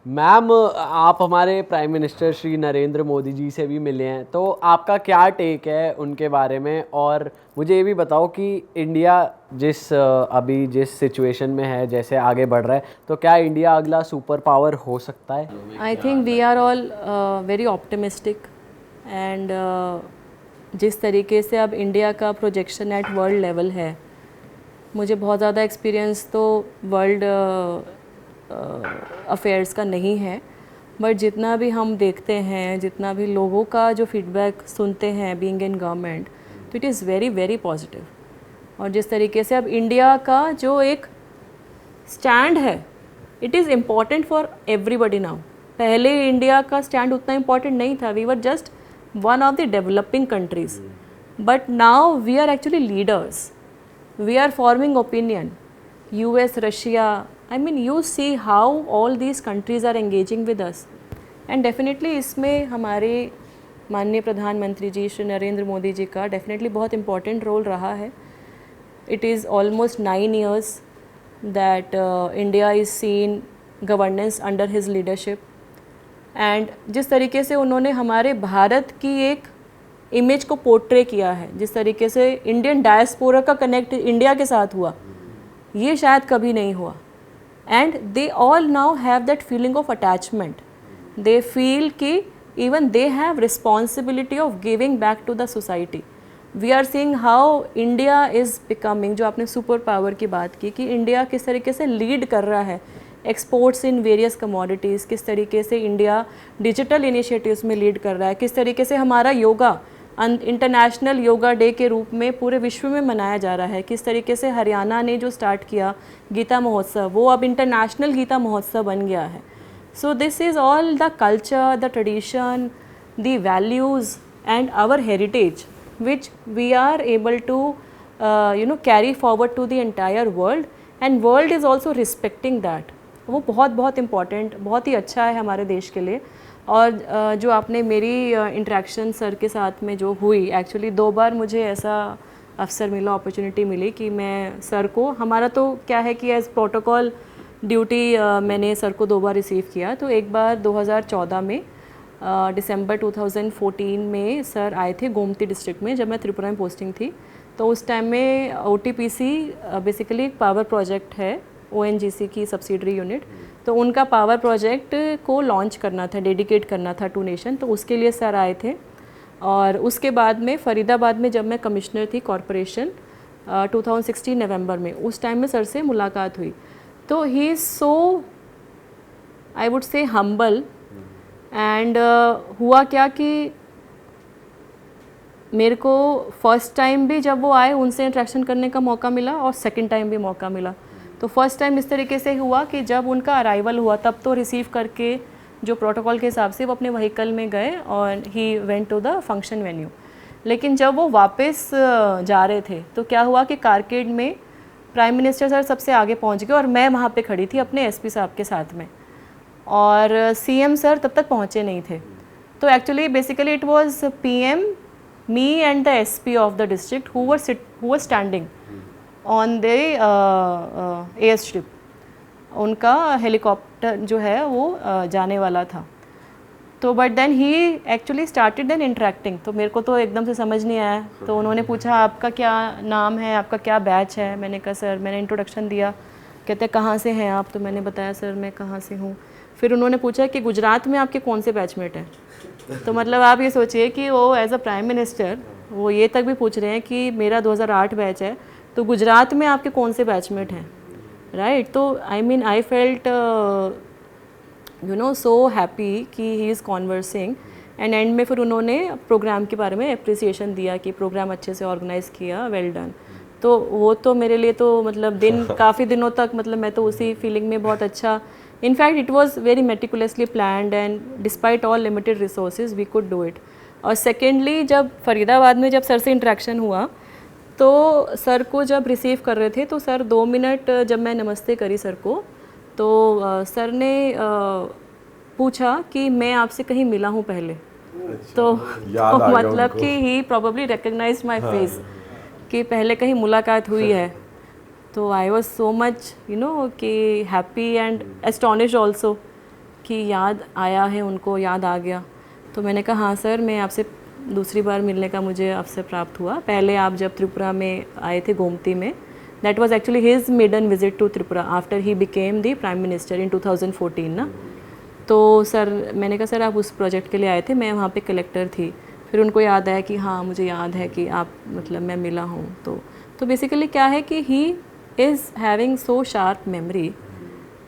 Ma'am, आप हमारे prime minister Shri Narendra Modi ji से भी मिले हैं, तो आपका क्या टेक है उनके बारे में? और मुझे ये भी बताओ कि इंडिया अभी जिस सिचुएशन में है, जैसे आगे बढ़ रहा है, तो क्या इंडिया अगला सुपर पावर हो सकता है? I think we are all very optimistic and जिस तरीके से अब इंडिया का प्रोजेक्शन एट वर्ल्ड लेवल है, मुझे बहुत ज़्यादा एक्सपीरियंस तो वर्ल्ड अफेयर्स का नहीं है, बट जितना भी हम देखते हैं, जितना भी लोगों का जो फीडबैक सुनते हैं बीइंग इन गवर्नमेंट, तो it is very very positive. और जिस तरीके से अब इंडिया का जो एक स्टैंड है, it is important for everybody now. पहले इंडिया का स्टैंड उतना इम्पॉर्टेंट नहीं था, we were just one of the developing countries, but now we are actually leaders, we are forming opinion. US, Russia, I mean you see how all these countries are engaging with us, and definitely इसमें हमारे माननीय प्रधानमंत्री जी श्री नरेंद्र मोदी जी का definitely बहुत important role रहा है। It is almost 9 years that India is seen governance under his leadership, and जिस तरीके से उन्होंने हमारे भारत की एक इमेज को पोर्ट्रे किया है, जिस तरीके से इंडियन डायस्पोरा का कनेक्ट इंडिया के साथ हुआ, ये शायद कभी नहीं हुआ। And they all now have that feeling of attachment, they feel कि even they have responsibility of giving back to the society. We are seeing how India is becoming, जो आपने सुपर पावर की बात की कि इंडिया किस तरीके से लीड कर रहा है एक्सपोर्ट्स इन वेरियस कमोडिटीज़, किस तरीके से इंडिया डिजिटल इनिशिएटिव्स में लीड कर रहा है, किस तरीके से हमारा योगा इंटरनेशनल योगा डे के रूप में पूरे विश्व में मनाया जा रहा है, किस तरीके से हरियाणा ने जो स्टार्ट किया गीता महोत्सव, वो अब इंटरनेशनल गीता महोत्सव बन गया है। So this is all the culture, the tradition, the values and our heritage which we are able to carry forward to the entire world, and world is also respecting that. वो बहुत बहुत important, बहुत ही अच्छा है हमारे देश के लिए। और जो आपने मेरी इंटरेक्शन सर के साथ में जो हुई, एक्चुअली 2 बार मुझे ऐसा अवसर मिला, अपॉर्चुनिटी मिली कि मैं सर को, हमारा तो क्या है कि एज प्रोटोकॉल ड्यूटी मैंने सर को 2 बार रिसीव किया। तो एक बार 2014 में दिसंबर 2014 में सर आए थे गोमती डिस्ट्रिक्ट में, जब मैं त्रिपुरा में पोस्टिंग थी। तो उस टाइम में OTPC बेसिकली एक पावर प्रोजेक्ट है, ONGC की सब्सिडरी यूनिट, तो उनका पावर प्रोजेक्ट को लॉन्च करना था, डेडिकेट करना था टू नेशन, तो उसके लिए सर आए थे। और उसके बाद में फरीदाबाद में जब मैं कमिश्नर थी कॉरपोरेशन 2016 नवंबर में, उस टाइम में सर से मुलाकात हुई। तो he is so, I would say humble, and हुआ क्या कि मेरे को फर्स्ट टाइम भी जब वो आए उनसे इंटरेक्शन करने का मौका मिला, और सेकंड टाइम भी मौका मिला। तो फर्स्ट टाइम इस तरीके से हुआ कि जब उनका अराइवल हुआ, तब तो रिसीव करके जो प्रोटोकॉल के हिसाब से वो अपने व्हीकल में गए और he went to the function venue. लेकिन जब वो वापस जा रहे थे, तो क्या हुआ कि कारकेड में प्राइम मिनिस्टर सर सबसे आगे पहुंच गए, और मैं वहाँ पे खड़ी थी अपने SP साहब के साथ में, और CM सर तब तक पहुँचे नहीं थे। तो actually basically it was PM, me and the SP of the district who were standing on the air strip. उनका हेलीकॉप्टर जो है वो जाने वाला था। तो but then he actually started then interacting, तो मेरे को तो एकदम से समझ नहीं आया। तो उन्होंने पूछा आपका क्या नाम है, आपका क्या बैच है। मैंने कहा सर, मैंने इंट्रोडक्शन दिया। कहते कहाँ से हैं आप, तो मैंने बताया सर मैं कहाँ से हूँ। फिर उन्होंने पूछा कि गुजरात में आपके कौन से बैचमेट हैं। तो मतलब आप ये सोचिए कि वो एज अ प्राइम मिनिस्टर वो ये तक भी पूछ रहे हैं कि मेरा 2008 बैच है, तो गुजरात में आपके कौन से बैचमेट हैं, राइट। तो I mean I felt so happy कि he is conversing. And end में फिर उन्होंने प्रोग्राम के बारे में अप्रिसिएशन दिया कि प्रोग्राम अच्छे से ऑर्गेनाइज़ किया, वेल डन। तो वो तो मेरे लिए तो मतलब दिन काफ़ी दिनों तक मतलब मैं तो उसी फीलिंग में बहुत अच्छा, in fact it was very meticulously planned and despite all limited resources we could do it. और सेकेंडली जब फरीदाबाद में जब सर से इंटरेक्शन हुआ, तो सर को जब रिसीव कर रहे थे, तो सर 2 मिनट जब मैं नमस्ते करी सर को, तो सर ने पूछा कि मैं आपसे कहीं मिला हूँ पहले। तो मतलब कि ही प्रॉबली रिकग्नाइज माई फेस कि पहले कहीं मुलाकात हुई है। तो आई वॉज सो मच कि हैप्पी एंड एस्टोनिश्ड ऑल्सो कि याद आया है, उनको याद आ गया। तो मैंने कहा हाँ सर, मैं आपसे दूसरी बार मिलने का मुझे अवसर प्राप्त हुआ। पहले आप जब त्रिपुरा में आए थे गोमती में, that was actually his maiden visit to Tripura after he became the prime minister in 2014 ना। तो सर, मैंने कहा सर आप उस प्रोजेक्ट के लिए आए थे, मैं वहाँ पे कलेक्टर थी। फिर उनको याद आया कि हाँ मुझे याद है कि आप मतलब मैं मिला हूँ। तो बेसिकली क्या है कि he is having so sharp memory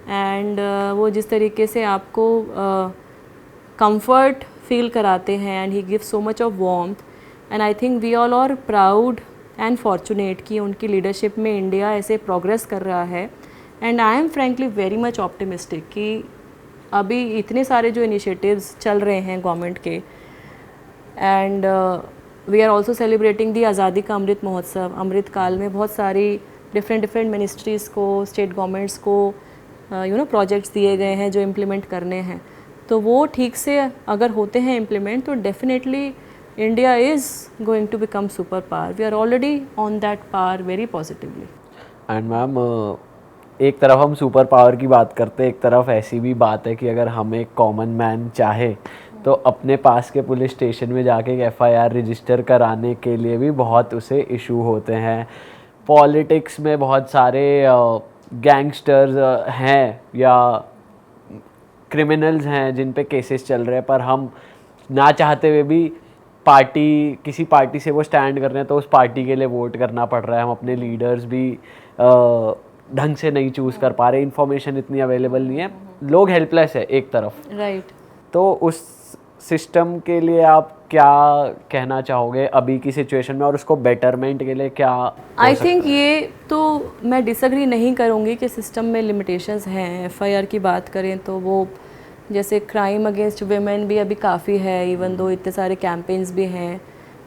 and वो जिस तरीके से आपको कंफर्ट फील कराते हैं and he give so much of warmth and I think we all are proud and fortunate कि उनकी लीडरशिप में इंडिया ऐसे प्रोग्रेस कर रहा है। And I am frankly very much optimistic कि अभी इतने सारे जो इनिशिएटिव्स चल रहे हैं गवर्नमेंट के, and we are also celebrating the Azadi का अमृत महोत्सव। अमृत काल में बहुत सारी डिफरेंट मिनिस्ट्रीज़ को, स्टेट गवर्नमेंट्स को प्रोजेक्ट्स दिए गए हैं जो इम्प्लीमेंट करने हैं। तो वो ठीक से अगर होते हैं इम्प्लीमेंट तो definitely India is going to become super power. We are already on that power very positively. And ma'am, एक तरफ हम सुपर पावर की बात करते हैं, एक तरफ ऐसी भी बात है कि अगर हम एक कॉमन मैन चाहे तो अपने पास के पुलिस स्टेशन में जाके एक एफआईआर रजिस्टर कराने के लिए भी बहुत उसे इशू होते हैं। पॉलिटिक्स में बहुत सारे गैंगस्टर्स हैं या क्रिमिनल्स हैं जिन पे केसेस चल रहे हैं, पर हम ना चाहते हुए भी किसी पार्टी से वो स्टैंड कर रहे हैं तो उस पार्टी के लिए वोट करना पड़ रहा है। हम अपने लीडर्स भी ढंग से नहीं चूज़ कर पा रहे, इन्फॉर्मेशन इतनी अवेलेबल नहीं है, लोग हेल्पलेस है एक तरफ। राइट। तो उस सिस्टम के लिए आप क्या कहना चाहोगे अभी की सिचुएशन में, और उसको बेटरमेंट के लिए क्या? आई थिंक ये तो मैं डिसएग्री नहीं करूँगी कि सिस्टम में लिमिटेशंस हैं। एफआईआर की बात करें तो वो जैसे क्राइम अगेंस्ट वेमेन भी अभी काफ़ी है, इवन दो इतने सारे कैंपेन्स भी हैं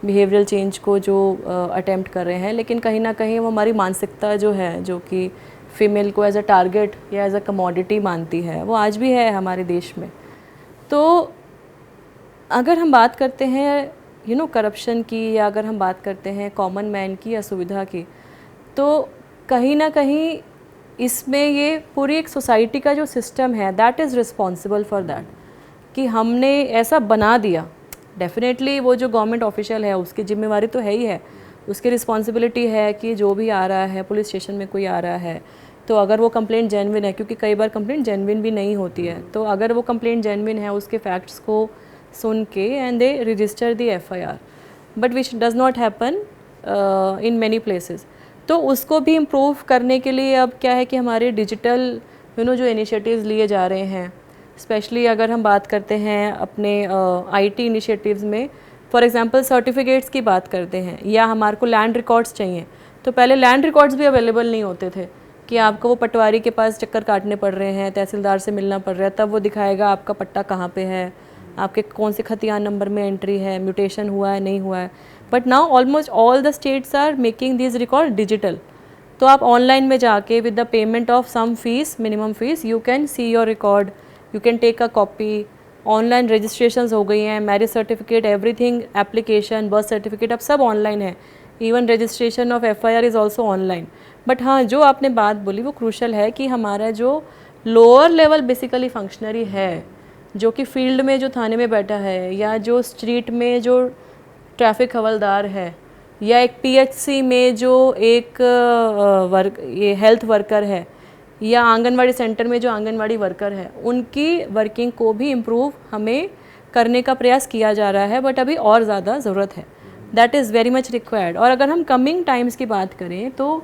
बिहेवियरल चेंज को जो अटेम्प्ट कर रहे हैं, लेकिन कहीं ना कहीं वो हमारी मानसिकता जो है, जो कि फ़ीमेल को एज अ टारगेट या एज अ कमोडिटी मानती है, वो आज भी है हमारे देश में। तो अगर हम बात करते हैं करप्शन की, या अगर हम बात करते हैं कॉमन मैन की असुविधा की, तो कहीं ना कहीं इसमें ये पूरी एक सोसाइटी का जो सिस्टम है that is responsible for that, कि हमने ऐसा बना दिया। डेफिनेटली वो जो गवर्नमेंट ऑफिशियल है उसकी जिम्मेवारी तो है ही है, उसकी रिस्पॉन्सिबिलिटी है कि जो भी आ रहा है पुलिस स्टेशन में कोई आ रहा है तो अगर वो कंप्लेंट जेन्युइन है, क्योंकि कई बार कंप्लेंट जेन्युइन भी नहीं होती है, तो अगर वो कंप्लेंट जेन्युइन है उसके फैक्ट्स को सुन के and they register the FIR, but which does not happen in many places. तो उसको भी इम्प्रूव करने के लिए अब क्या है कि हमारे डिजिटल जो इनिशिएटिव्स लिए जा रहे हैं, स्पेशली अगर हम बात करते हैं अपने आईटी इनिशिएटिव्स में, फॉर एग्जांपल सर्टिफिकेट्स की बात करते हैं, या हमारे को लैंड रिकॉर्ड्स चाहिए, तो पहले लैंड रिकॉर्ड्स भी अवेलेबल नहीं होते थे कि आपको वो पटवारी के पास चक्कर काटने पड़ रहे हैं, तहसीलदार से मिलना पड़ रहा है, तब वो दिखाएगा आपका पट्टा कहाँ पे है, आपके कौन से खतियान नंबर में एंट्री है, म्यूटेशन हुआ है नहीं हुआ है। But now almost all the states are making this record digital. तो आप ऑनलाइन में जाके with the payment of some fees, minimum fees, you can see your record, you can take a copy. Online registrations हो गई हैं, marriage certificate, everything, application, birth certificate, अब सब online है। Even registration of FIR is also online. But हाँ, जो आपने बात बोली वो क्रूशल है कि हमारा जो लोअर लेवल बेसिकली फंक्शनरी है, जो कि फील्ड में जो थाने में बैठा है, या जो स्ट्रीट में जो ट्रैफिक हवलदार है, या एक पीएचसी में जो एक ये हेल्थ वर्कर है, या आंगनवाड़ी सेंटर में जो आंगनवाड़ी वर्कर है, उनकी वर्किंग को भी इम्प्रूव हमें करने का प्रयास किया जा रहा है। बट अभी और ज़्यादा ज़रूरत है, that is very much required. और अगर हम कमिंग टाइम्स की बात करें तो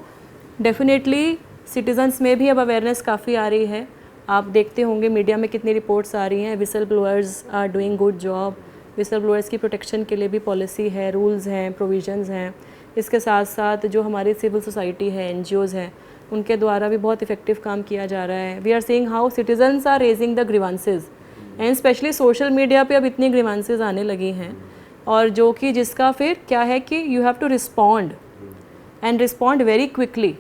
डेफिनेटली सिटीजन्स में भी अब अवेयरनेस काफ़ी आ रही है। आप देखते होंगे मीडिया में कितनी रिपोर्ट्स आ रही हैं, whistle blowers are doing good job, whistle blowers की प्रोटेक्शन के लिए भी पॉलिसी है, रूल्स हैं, प्रोविजंस हैं। इसके साथ साथ जो हमारी सिविल सोसाइटी है, एनजीओज़ हैं, उनके द्वारा भी बहुत इफेक्टिव काम किया जा रहा है। We are seeing how citizens are raising the grievances, and specially social media पे अब इतनी ग्रीवांसेस आने लगी हैं, और जो कि जिसका फिर क्या है कि you have to respond and respond very quickly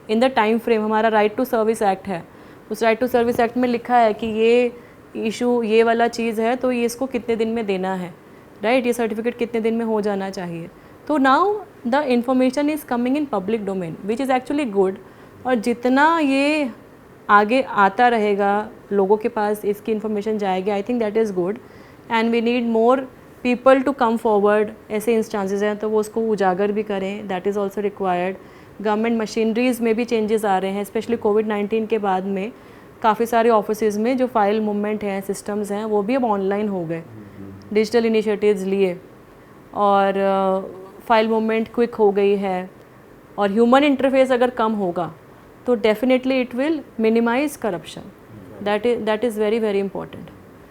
in the time frame. हमारा राइट टू सर्विस एक्ट है, उस राइट टू सर्विस एक्ट में लिखा है कि ये इशू, ये वाला चीज़ है तो ये इसको कितने दिन में देना है, राइट, ये सर्टिफिकेट कितने दिन में हो जाना चाहिए। तो now the information is coming in public domain which is actually good. और जितना ये आगे आता रहेगा, लोगों के पास इसकी इन्फॉर्मेशन जाएगी, I think that is good and we need more people to come forward. ऐसे इंस्टांसेस हैं तो वो उसको उजागर भी करें, that is also required. Government machineries में भी चेंजेस आ रहे हैं, स्पेशली कोविड-19 के बाद में काफ़ी सारे ऑफिसेज़ में जो फाइल मूवमेंट हैं, सिस्टम्स हैं, वो भी अब ऑनलाइन हो गए, डिजिटल इनिशिएटिव्स लिए और फाइल मूवमेंट क्विक हो गई है। और ह्यूमन इंटरफेस अगर कम होगा तो definitely it will minimise corruption, that is very very important.